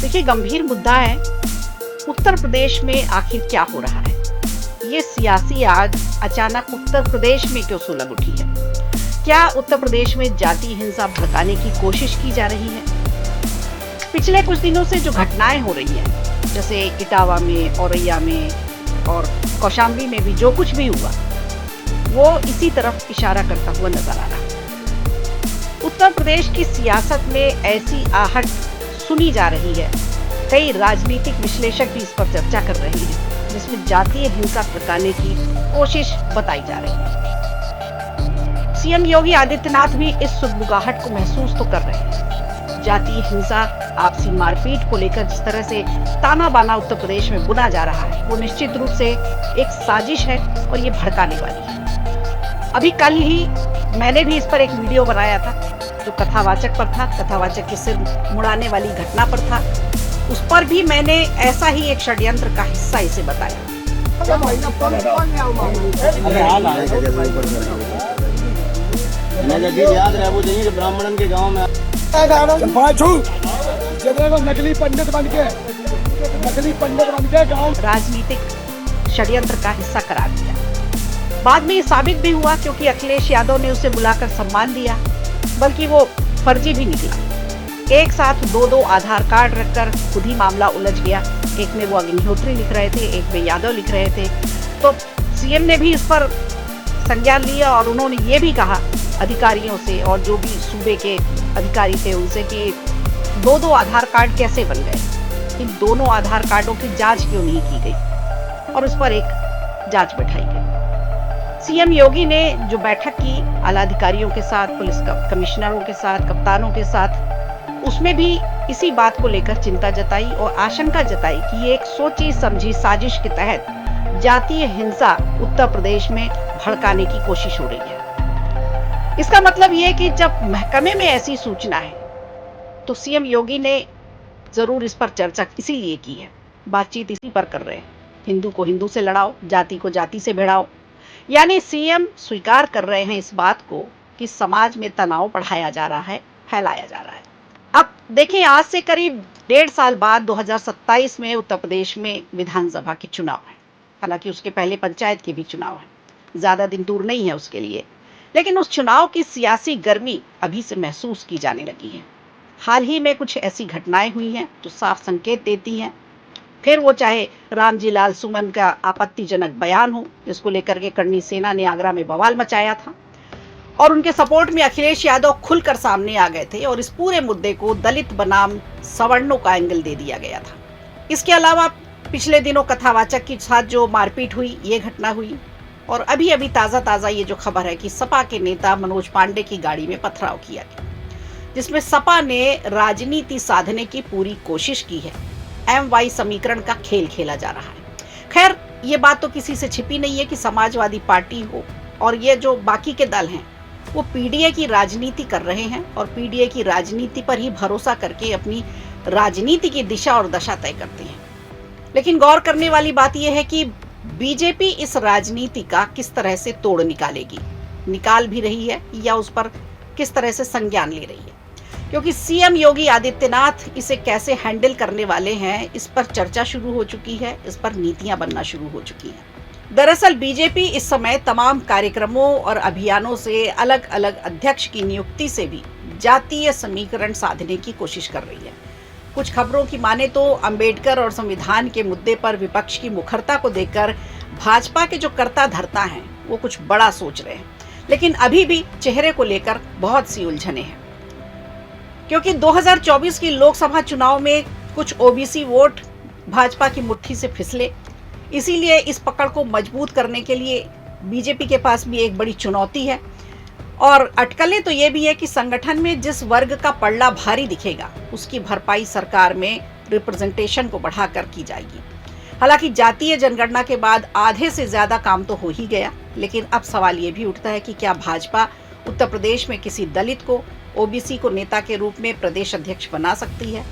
देखिए, गंभीर मुद्दा है उत्तर प्रदेश में आखिर क्या हो रहा है। ये सियासी आग अचानक उत्तर प्रदेश में क्यों सुलग उठी है? क्या उत्तर प्रदेश में जाति हिंसा भड़काने की कोशिश की जा रही है? पिछले कुछ दिनों से जो घटनाएं हो रही हैं, जैसे इटावा में, औरैया में और कौशाम्बी में भी जो कुछ भी हुआ, वो इसी तरफ इशारा करता हुआ नजर आ रहा है। उत्तर प्रदेश की सियासत में ऐसी आहट सुनी जा रही है, कई राजनीतिक विश्लेषक भी इस पर चर्चा कर रहे हैं, जिसमें जातीय हिंसा भड़काने की कोशिश बताई जा रही है। सीएम योगी आदित्यनाथ भी इस सुगबुगाहट को महसूस तो कर रहे हैं। जातीय हिंसा, आपसी मारपीट को लेकर जिस तरह से ताना बाना उत्तर प्रदेश में बुना जा रहा है, वो निश्चित रूप से एक साजिश है और ये भड़काने वाली है। अभी कल ही मैंने भी इस पर एक वीडियो बनाया था, जो कथावाचक पर था, कथावाचक के सिर मुड़ाने वाली घटना पर था। उस पर भी मैंने ऐसा ही एक षड्यंत्र का हिस्सा इसे बताया। याद रहे वो चाहिए ब्राह्मणन के गांव में नकली पंडित बन के गांव राजनीतिक षड्यंत्र का हिस्सा करार दिया। बाद में ये साबित भी हुआ, क्योंकि अखिलेश यादव ने उसे बुलाकर सम्मान दिया, बल्कि वो फर्जी भी निकला। एक साथ दो आधार कार्ड रखकर खुद ही मामला उलझ गया। एक में वो अग्निहोत्री लिख रहे थे, एक में यादव लिख रहे थे। तो सीएम ने भी इस पर संज्ञान लिया और उन्होंने ये भी कहा अधिकारियों से और जो भी सूबे के अधिकारी थे उनसे कि दो आधार कार्ड कैसे बन गए, इन दोनों आधार कार्डों की जांच क्यों नहीं की गई, और उस पर एक जांच बैठाई गई। सीएम योगी ने जो बैठक की आला अधिकारियों के साथ, पुलिस कमिश्नरों के साथ, कप्तानों के साथ, उसमें भी इसी बात को लेकर चिंता जताई और आशंका जताई कि ये एक सोची समझी साजिश के तहत जातीय हिंसा उत्तर प्रदेश में भड़काने की कोशिश हो रही है। इसका मतलब ये कि जब महकमे में ऐसी सूचना है तो सीएम योगी ने जरूर इस पर चर्चा इसीलिए की है, बातचीत इसी पर कर रहे हैं। हिंदू को हिंदू से लड़ाओ, जाति को जाति से भिड़ाओ। यानी सीएम स्वीकार कर रहे हैं इस बात को कि समाज में तनाव बढ़ाया जा रहा है, फैलाया जा रहा है। अब देखें, आज से करीब 1.5 साल बाद 2027 में उत्तर प्रदेश में विधानसभा के चुनाव है। हालांकि उसके पहले पंचायत के भी चुनाव है, ज्यादा दिन दूर नहीं है उसके लिए, लेकिन उस चुनाव की सियासी गर्मी अभी से महसूस की जाने लगी है। हाल ही में कुछ ऐसी घटनाएं हुई हैं जो साफ संकेत देती हैं। फिर वो चाहे रामजी लाल सुमन का आपत्तिजनक बयान हो, जिसको लेकर के करणी सेना ने आगरा में बवाल मचाया था, और उनके सपोर्ट में अखिलेश यादव खुलकर सामने आ गए थे और इस पूरे मुद्दे को दलित बनाम सवर्णों का एंगल दे दिया गया था। इसके अलावा पिछले दिनों कथावाचक के साथ जो मारपीट हुई, ये घटना हुई, और अभी अभी ताजा ये जो खबर है कि सपा के नेता मनोज पांडे की गाड़ी में पथराव किया गया, जिसमें सपा ने राजनीति साधने की पूरी कोशिश की है। MY समीकरण का खेल खेला जा रहा है। खैर, ये बात तो किसी से छिपी नहीं है कि समाजवादी पार्टी हो और ये जो बाकी के दल हैं, वो पीडीए की राजनीति कर रहे हैं और पीडीए की राजनीति पर ही भरोसा करके अपनी राजनीति की दिशा और दशा तय करते हैं। लेकिन गौर करने वाली बात यह है कि बीजेपी इस राजनीति का किस तरह से तोड़ निकालेगी, निकाल भी रही है या उस पर किस तरह से संज्ञान ले रही है, क्योंकि सीएम योगी आदित्यनाथ इसे कैसे हैंडल करने वाले हैं, इस पर चर्चा शुरू हो चुकी है, इस पर नीतियां बनना शुरू हो चुकी हैं। दरअसल बीजेपी इस समय तमाम कार्यक्रमों और अभियानों से अलग अलग अध्यक्ष की नियुक्ति से भी जातीय समीकरण साधने की कोशिश कर रही है। कुछ खबरों की माने तो अंबेडकर और संविधान के मुद्दे पर विपक्ष की मुखरता को देखकर भाजपा के जो कर्ता धर्ता हैं, वो कुछ बड़ा सोच रहे हैं, लेकिन अभी भी चेहरे को लेकर बहुत सी उलझने हैं, क्योंकि 2024 की लोकसभा चुनाव में कुछ ओबीसी वोट भाजपा की मुट्ठी से फिसले। इसीलिए इस पकड़ को मजबूत करने के लिए बीजेपी के पास भी एक बड़ी चुनौती है, और अटकलें तो ये भी है कि संगठन में जिस वर्ग का पल्ला भारी दिखेगा, उसकी भरपाई सरकार में रिप्रेजेंटेशन को बढ़ाकर की जाएगी। हालांकि जातीय जनगणना के बाद आधे से ज्यादा काम तो हो ही गया, लेकिन अब सवाल ये भी उठता है कि क्या भाजपा उत्तर प्रदेश में किसी दलित को, ओबीसी को नेता के रूप में प्रदेश अध्यक्ष बना सकती है?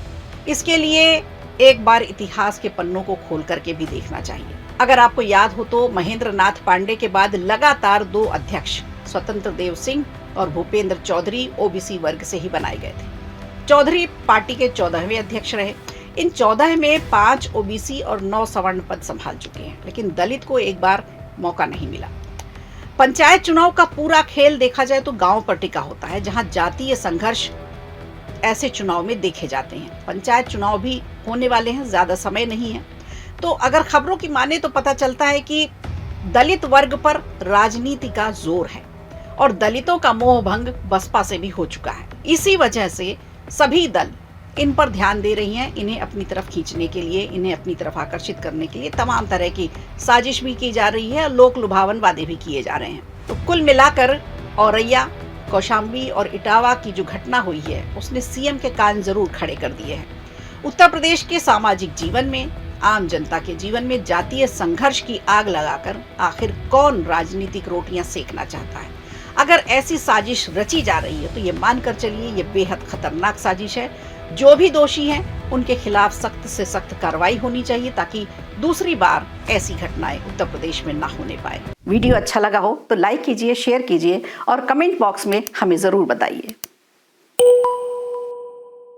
इसके लिए एक बार इतिहास के पन्नों को खोल करके भी देखना चाहिए। अगर आपको याद हो तो महेंद्र नाथ पांडे के बाद लगातार 2 अध्यक्ष स्वतंत्र देव सिंह और भूपेंद्र चौधरी ओबीसी वर्ग से ही बनाए गए थे। चौधरी पार्टी के 14वें अध्यक्ष रहे। इन 14 में 5 ओबीसी और 9 सवर्ण पद संभाल चुके हैं, लेकिन दलित को एक बार मौका नहीं मिला। पंचायत चुनाव का पूरा खेल देखा जाए तो गांव पर टिका होता है, जहां जातीय संघर्ष ऐसे चुनाव में देखे जाते हैं। पंचायत चुनाव भी होने वाले हैं, ज्यादा समय नहीं है। तो अगर खबरों की माने तो पता चलता है कि दलित वर्ग पर राजनीति का जोर है और दलितों का मोह भंग बसपा से भी हो चुका है। इसी वजह से सभी दल इन पर ध्यान दे रही हैं, इन्हें अपनी तरफ खींचने के लिए, इन्हें अपनी तरफ आकर्षित करने के लिए तमाम तरह की साजिश भी की जा रही है और लोक लुभावन वादे भी किए जा रहे हैं। तो कुल मिलाकर औरैया, कौशाम्बी और इटावा की जो घटना हुई है उसने सीएम के कान जरूर खड़े कर दिए हैं। उत्तर प्रदेश के सामाजिक जीवन में, आम जनता के जीवन में जातीय संघर्ष की आग लगाकर आखिर कौन राजनीतिक रोटियां सेकना चाहता है। अगर ऐसी साजिश रची जा रही है तो ये मानकर चलिए ये बेहद खतरनाक साजिश है। जो भी दोषी हैं उनके खिलाफ सख्त से सख्त कार्रवाई होनी चाहिए ताकि दूसरी बार ऐसी घटनाएं उत्तर प्रदेश में ना होने पाए। वीडियो अच्छा लगा हो तो लाइक कीजिए, शेयर कीजिए और कमेंट बॉक्स में हमें जरूर बताइए।